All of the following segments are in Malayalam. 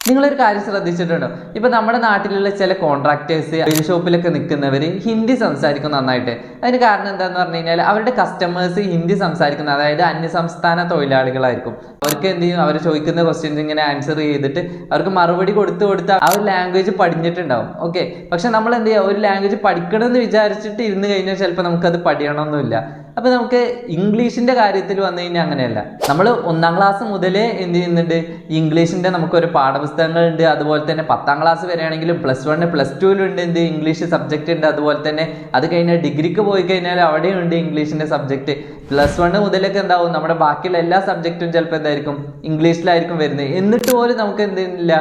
നിങ്ങളൊരു കാര്യം ശ്രദ്ധിച്ചിട്ടുണ്ടോ? ഇപ്പൊ നമ്മുടെ നാട്ടിലുള്ള ചില കോൺട്രാക്ടേഴ്സ് ഷോപ്പിലൊക്കെ നിൽക്കുന്നവർ ഹിന്ദി സംസാരിക്കും നന്നായിട്ട്. അതിന് കാരണം എന്താന്ന് പറഞ്ഞു കഴിഞ്ഞാൽ അവരുടെ കസ്റ്റമേഴ്സ് ഹിന്ദി സംസാരിക്കുന്ന, അതായത് അന്യസംസ്ഥാന തൊഴിലാളികളായിരിക്കും. അവർക്ക് എന്ത് ചെയ്യും, അവർ ചോദിക്കുന്ന ക്വസ്റ്റ്യൻസ് ഇങ്ങനെ ആൻസർ ചെയ്തിട്ട് അവർക്ക് മറുപടി കൊടുത്ത് ആ ഒരു ലാംഗ്വേജ് പഠിഞ്ഞിട്ടുണ്ടാവും. ഓക്കെ, പക്ഷെ നമ്മൾ എന്ത് ചെയ്യുക, ഒരു ലാംഗ്വേജ് പഠിക്കണം എന്ന് വിചാരിച്ചിട്ട് ഇരുന്ന് കഴിഞ്ഞാൽ ചിലപ്പോൾ നമുക്കത് പഠിക്കണമെന്നില്ല. അപ്പൊ നമുക്ക് ഇംഗ്ലീഷിന്റെ കാര്യത്തിൽ വന്നു കഴിഞ്ഞാൽ അങ്ങനെയല്ല. നമ്മൾ 1ാം ക്ലാസ് മുതലേ എന്ത് ചെയ്യുന്നുണ്ട്, ഇംഗ്ലീഷിന്റെ നമുക്കൊരു പാഠപുസ്തകങ്ങളുണ്ട്. അതുപോലെ തന്നെ 10ാം ക്ലാസ് വരെയാണെങ്കിലും +1 +2 എന്ത് ഇംഗ്ലീഷ് സബ്ജക്റ്റ് ഉണ്ട്. അതുപോലെ തന്നെ അത് കഴിഞ്ഞാൽ ഡിഗ്രിക്ക് പോയി കഴിഞ്ഞാൽ അവിടെയുണ്ട് ഇംഗ്ലീഷിന്റെ സബ്ജക്റ്റ്. +1 മുതലൊക്കെ എന്താവും, നമ്മുടെ ബാക്കിയുള്ള എല്ലാ സബ്ജക്റ്റും ചിലപ്പോൾ എന്തായിരിക്കും, ഇംഗ്ലീഷിലായിരിക്കും വരുന്നത്. എന്നിട്ട് പോലും നമുക്ക് എന്തില്ല,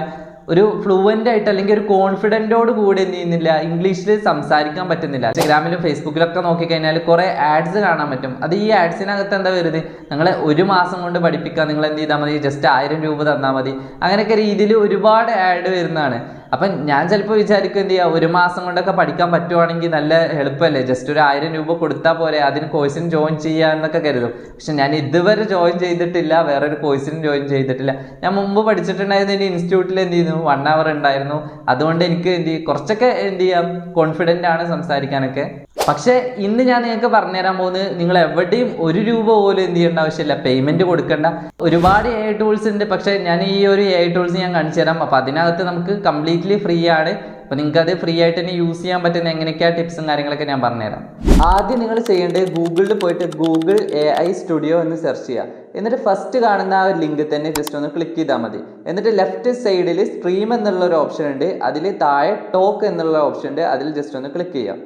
ഒരു ഫ്ലുവൻ്റ് ആയിട്ട് അല്ലെങ്കിൽ ഒരു കോൺഫിഡൻറ്റോട് കൂടി എന്ത് ചെയ്യുന്നില്ല, ഇംഗ്ലീഷിൽ സംസാരിക്കാൻ പറ്റുന്നില്ല. ഇൻസ്റ്റാഗ്രാമിലും ഫേസ്ബുക്കിലൊക്കെ നോക്കിക്കഴിഞ്ഞാൽ കുറേ ആഡ്സ് കാണാൻ പറ്റും. അത് ഈ ആഡ്സിനകത്ത് എന്താ വരുന്നത്, നിങ്ങളെ 1 മാസം കൊണ്ട് പഠിപ്പിക്കാൻ നിങ്ങൾ എന്ത് ചെയ്താൽ മതി, ജസ്റ്റ് 1000 രൂപ തന്നാൽ മതി. അങ്ങനെയൊക്കെ രീതിയിൽ ഒരുപാട് ആഡ് വരുന്നതാണ്. അപ്പം ഞാൻ ചിലപ്പോൾ വിചാരിക്കും എന്ത് ചെയ്യുക, 1 മാസം കൊണ്ടൊക്കെ പഠിക്കാൻ പറ്റുവാണെങ്കിൽ നല്ല എളുപ്പമല്ലേ, ജസ്റ്റ് ഒരു 1000 രൂപ കൊടുത്താൽ പോലെ അതിന് കോഴ്സിന് ജോയിൻ ചെയ്യുക എന്നൊക്കെ കരുതും. പക്ഷെ ഞാൻ ഇതുവരെ ജോയിൻ ചെയ്തിട്ടില്ല, വേറൊരു കോഴ്സിനും ജോയിൻ ചെയ്തിട്ടില്ല. ഞാൻ മുമ്പ് പഠിച്ചിട്ടുണ്ടായിരുന്ന ഒരു ഇൻസ്റ്റിറ്റ്യൂട്ടിൽ എന്ത് ചെയ്യുന്നു, 1 അവർ ഉണ്ടായിരുന്നു. അതുകൊണ്ട് എനിക്ക് എന്ത് ചെയ്യും, കുറച്ചൊക്കെ എന്ത് ചെയ്യാം, കോൺഫിഡൻ്റ് ആണ് സംസാരിക്കാനൊക്കെ. പക്ഷെ ഇന്ന് ഞാൻ നിങ്ങൾക്ക് പറഞ്ഞുതരാൻ പോകുന്നത്, നിങ്ങൾ എവിടെയും 1 രൂപ പോലും എന്ത് ചെയ്യേണ്ട ആവശ്യമില്ല, പേയ്മെന്റ് കൊടുക്കേണ്ട. ഒരുപാട് AI ടൂൾസ് ഉണ്ട്. പക്ഷെ ഞാൻ ഈ ഒരു AI ടൂൾസ് ഞാൻ കാണിച്ചു തരാം. അപ്പോൾ അതിനകത്ത് നമുക്ക് കംപ്ലീറ്റ്ലി ഫ്രീ ആണ്. അപ്പോൾ നിങ്ങൾക്ക് അത് ഫ്രീ ആയിട്ട് തന്നെ യൂസ് ചെയ്യാൻ പറ്റുന്ന എങ്ങനെയൊക്കെയാണ് ടിപ്സും കാര്യങ്ങളൊക്കെ ഞാൻ പറഞ്ഞുതരാം. ആദ്യം നിങ്ങൾ ചെയ്യേണ്ടത് ഗൂഗിളിൽ പോയിട്ട് ഗൂഗിൾ AI സ്റ്റുഡിയോ എന്ന് സെർച്ച് ചെയ്യുക. എന്നിട്ട് ഫസ്റ്റ് കാണുന്ന ആ ഒരു ലിങ്ക് തന്നെ ജസ്റ്റ് ഒന്ന് ക്ലിക്ക് ചെയ്താൽ മതി. എന്നിട്ട് ലെഫ്റ്റ് സൈഡിൽ സ്ട്രീം എന്നുള്ള ഒരു ഓപ്ഷൻ ഉണ്ട്, അതിൽ താഴെ ടോക്ക് എന്നുള്ള ഓപ്ഷൻ ഉണ്ട്, അതിൽ ജസ്റ്റ് ഒന്ന് ക്ലിക്ക് ചെയ്യാം.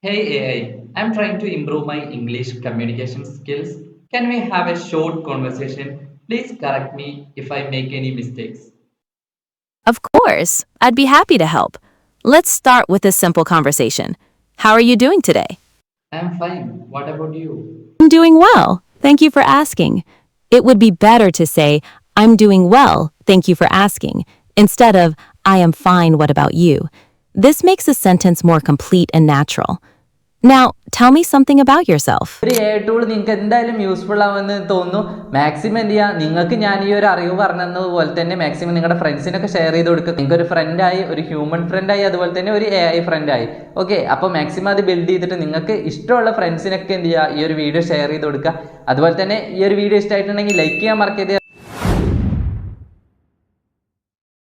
Hey AI, I'm trying to improve my English communication skills. Can we have a short conversation? Please correct me if I make any mistakes. Of course, I'd be happy to help. Let's start with a simple conversation. How are you doing today? I'm fine. What about you? I'm doing well. Thank you for asking. It would be better to say, I'm doing well. Thank you for asking, instead of, I am fine. What about you? This makes the sentence more complete and natural. Now, tell me something about yourself. ഒരു AI ടൂൾ നിങ്ങൾക്ക് എന്തായാലും യൂസ്ഫുൾ ആവുമെന്ന് തോന്നുന്നു. മാക്സിമം എന്ത് ചെയ്യുക, നിങ്ങൾക്ക് ഞാൻ ഈ ഒരു അറിവ് പറഞ്ഞതുപോലെ തന്നെ മാക്സിമം നിങ്ങളുടെ ഫ്രണ്ട്സിനൊക്കെ ഷെയർ ചെയ്ത് കൊടുക്കുക. നിങ്ങൾക്ക് ഒരു ഫ്രണ്ടായി, ഒരു ഹ്യൂമൻ ഫ്രണ്ടായി, അതുപോലെ തന്നെ ഒരു AI ഫ്രണ്ടായി. ഓക്കെ, അപ്പോൾ മാക്സിമം അത് ബിൽഡ് ചെയ്തിട്ട് നിങ്ങൾക്ക് ഇഷ്ടമുള്ള ഫ്രണ്ട്സിനൊക്കെ എന്ത് ചെയ്യുക, ഈ ഒരു വീഡിയോ ഷെയർ ചെയ്ത് കൊടുക്കുക. അതുപോലെ തന്നെ ഈ ഒരു വീഡിയോ ഇഷ്ടമായിട്ടുണ്ടെങ്കിൽ ലൈക്ക് ചെയ്യാൻ മറക്കരുത്.